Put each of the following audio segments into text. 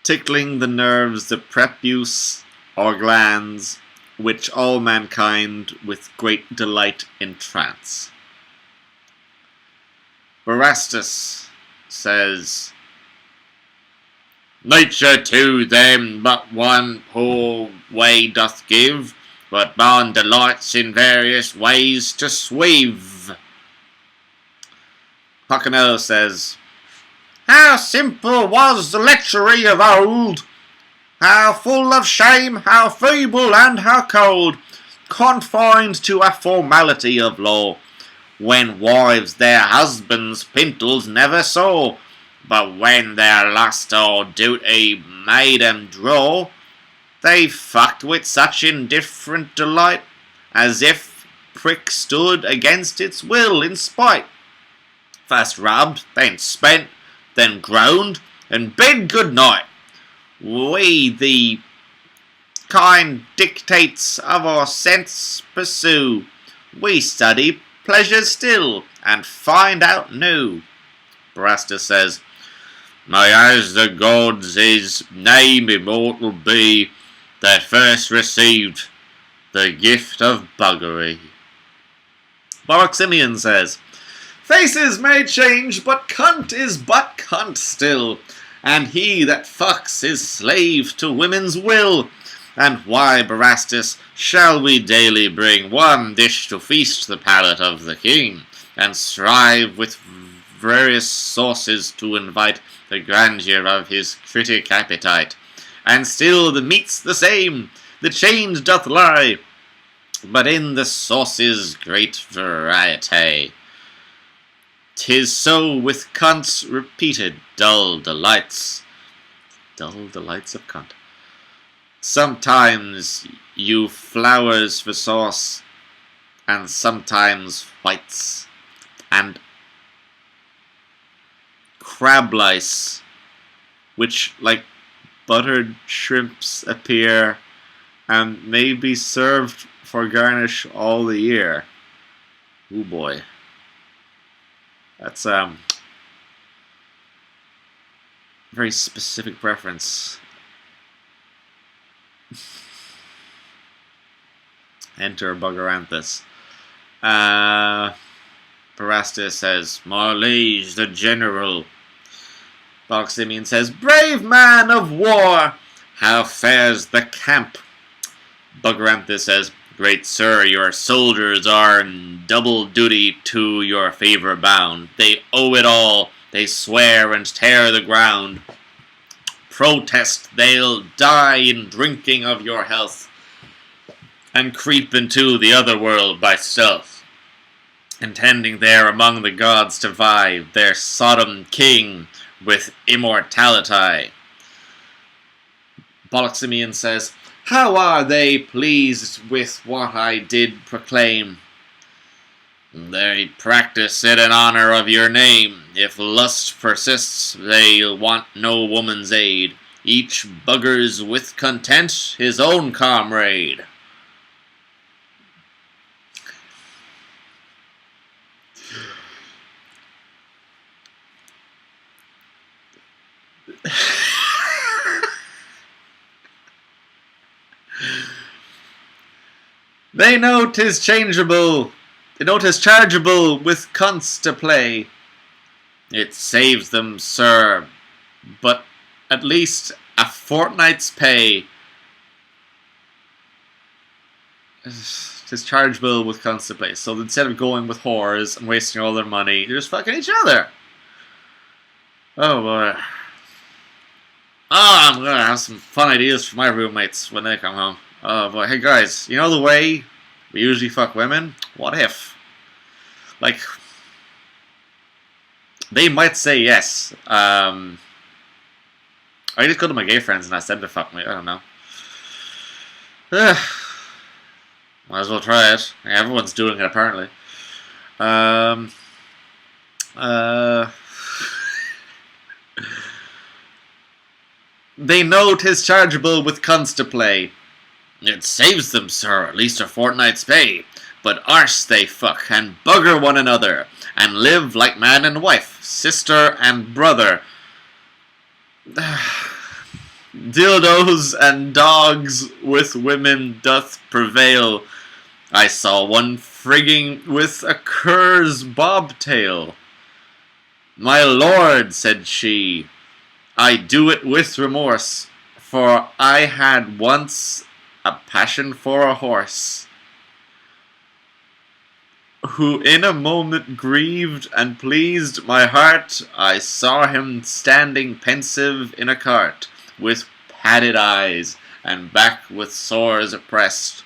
tickling the nerves, the prepuce or glands, which all mankind with great delight entrance. Erastus says, Nature to them but one poor way doth give, but born delights in various ways to sweave. Puckinell says, How simple was the lechery of old! How full of shame, how feeble and how cold, confined to a formality of law, when wives their husbands' pintles never saw, but when their lust or duty made 'em draw, they fucked with such indifferent delight, as if prick stood against its will in spite. First rubbed, then spent, then groaned, and bid good night. We the kind dictates of our sense pursue. We study pleasure still, and find out new. Erastus says, May as the gods his name immortal be, that first received the gift of buggery. Simeon says, Faces may change, but cunt is but cunt still, and he that fucks is slave to women's will. And why, Erastus, shall we daily bring one dish to feast the palate of the king, and strive with various sauces to invite the grandeur of his critic appetite? And still the meat's the same, the change doth lie, but in the sauce's great variety. 'Tis so with cunt's repeated dull delights. Dull delights of cunt. Sometimes you flowers for sauce, and sometimes whites, and crab lice, which, like buttered shrimps, appear, and may be served for garnish all the year. Ooh boy. That's very specific preference. Enter Buggeranthus. Erastus says, My liege, the general. Simeon says, Brave man of war, how fares the camp? Buggeranthus says, Great sir, your soldiers are in double duty to your favour bound. They owe it all, they swear and tear the ground. Protest they'll die in drinking of your health, and creep into the other world by stealth, intending there among the gods to vie their Sodom king with immortality. Simeon says, How are they pleased with what I did proclaim? They practice it in honor of your name. If lust persists, they'll want no woman's aid. Each buggers with content his own comrade. They know 'tis changeable. They know 'tis chargeable with cunts to play. It saves them, sir, but at least a fortnight's pay. 'Tis chargeable with cunts to play. So instead of going with whores and wasting all their money, they're just fucking each other. Oh boy. Oh, I'm gonna have some fun ideas for my roommates when they come home. Oh boy, hey guys, you know the way we usually fuck women? What if? Like, they might say yes. I just go to my gay friends and ask them to fuck me, I don't know. Might as well try it. Everyone's doing it apparently. They know 'tis chargeable with cunts to play. It saves them, sir, at least a fortnight's pay. But arse they fuck, and bugger one another, and live like man and wife, sister and brother. Dildos and dogs with women doth prevail. I saw one frigging with a cur's bobtail. My lord, said she, I do it with remorse, for I had once a passion for a horse, who in a moment grieved and pleased my heart. I saw him standing pensive in a cart, with padded eyes, and back with sores oppressed,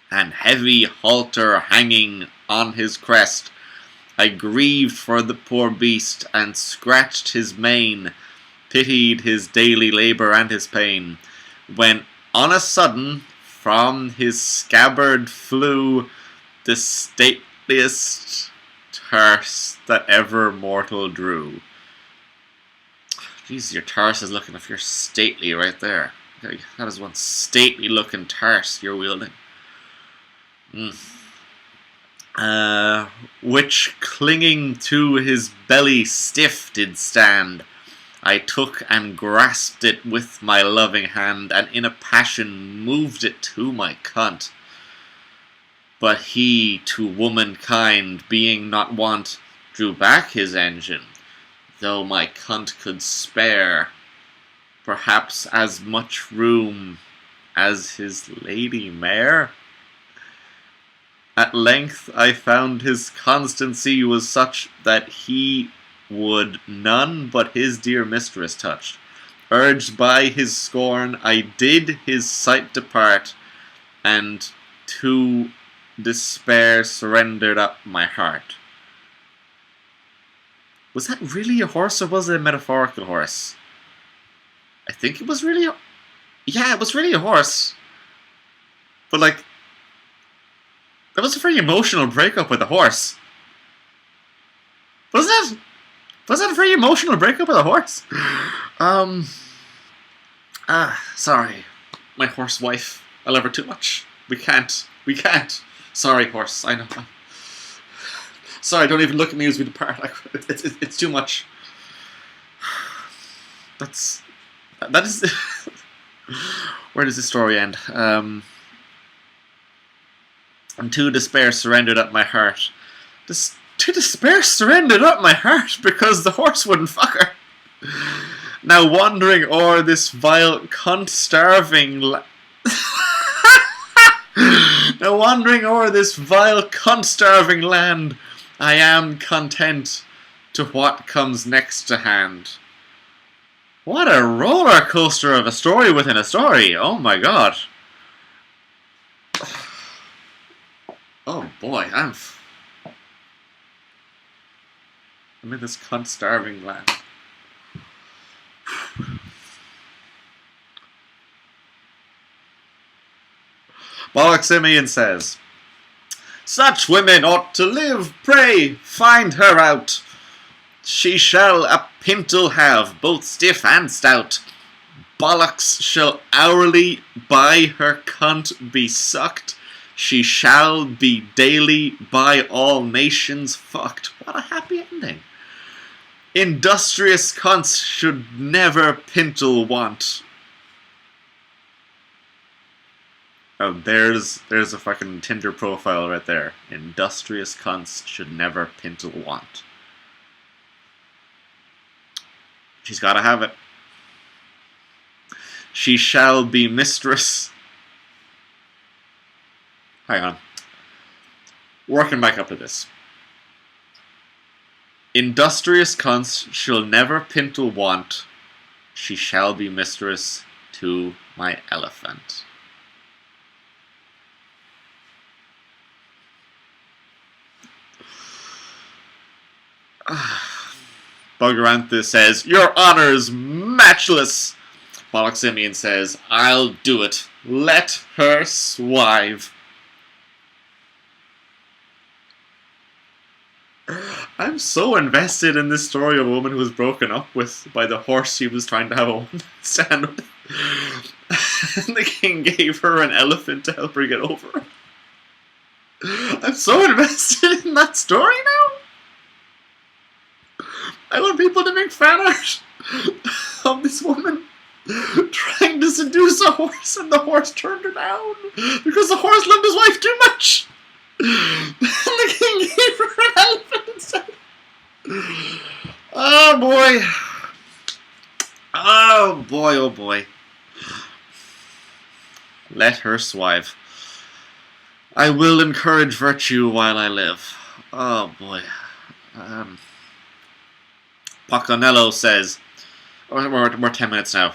and heavy halter hanging on his crest. I grieved for the poor beast, and scratched his mane, pitied his daily labour and his pain, when on a sudden from his scabbard flew the stateliest terce that ever mortal drew. Jeez, your terce is looking if you're stately right there. That is one stately looking terce you're wielding. Which clinging to his belly stiff did stand. I took and grasped it with my loving hand, and in a passion moved it to my cunt. But he, to womankind being not wont, drew back his engine, though my cunt could spare perhaps as much room as his lady mare. At length I found his constancy was such that he would none but his dear mistress touch. Urged by his scorn, I did his sight depart, and to despair surrendered up my heart. Was that really a horse, or was it a metaphorical horse? I think it was really yeah, it was really a horse. But like, that was a very emotional breakup with a horse. Wasn't it? Was that a very emotional breakup with a horse? Sorry. My horse wife. I love her too much. We can't. Sorry, horse. I know. Sorry, don't even look at me as we depart. It's too much. That is... Where does this story end? And to despair surrendered up my heart. To despair surrendered up my heart because the horse wouldn't fuck her. Now wandering o'er this vile cunt-starving Now wandering o'er this vile cunt-starving land, I am content to what comes next to hand. What a roller coaster of a story within a story. Oh my god. Oh boy, I'm in this cunt-starving land. Bollock says, such women ought to live, pray, find her out. She shall a pintle have, both stiff and stout. Bollocks shall hourly by her cunt be sucked. She shall be daily by all nations fucked. What a happy ending. Industrious cunts should never pintle want. Oh, there's a fucking Tinder profile right there. Industrious cunts should never pintle want. She's gotta have it. She shall be mistress. Hang on. Working back up to this. Industrious cunts shall never pintle want. She shall be mistress to my elephant. Buggeranthus says, your honor's matchless. Bollock says, I'll do it. Let her swive. I'm so invested in this story of a woman who was broken up with by the horse she was trying to have a one stand with. And the king gave her an elephant to help her get over it. I'm so invested in that story now. I want people to make fan art of this woman trying to seduce a horse, and the horse turned her down because the horse loved his wife too much. And the king gave her an elephant instead. Oh boy. Oh boy, oh boy. Let her swive. I will encourage virtue while I live. Oh boy. Pacanello says, we're 10 minutes now.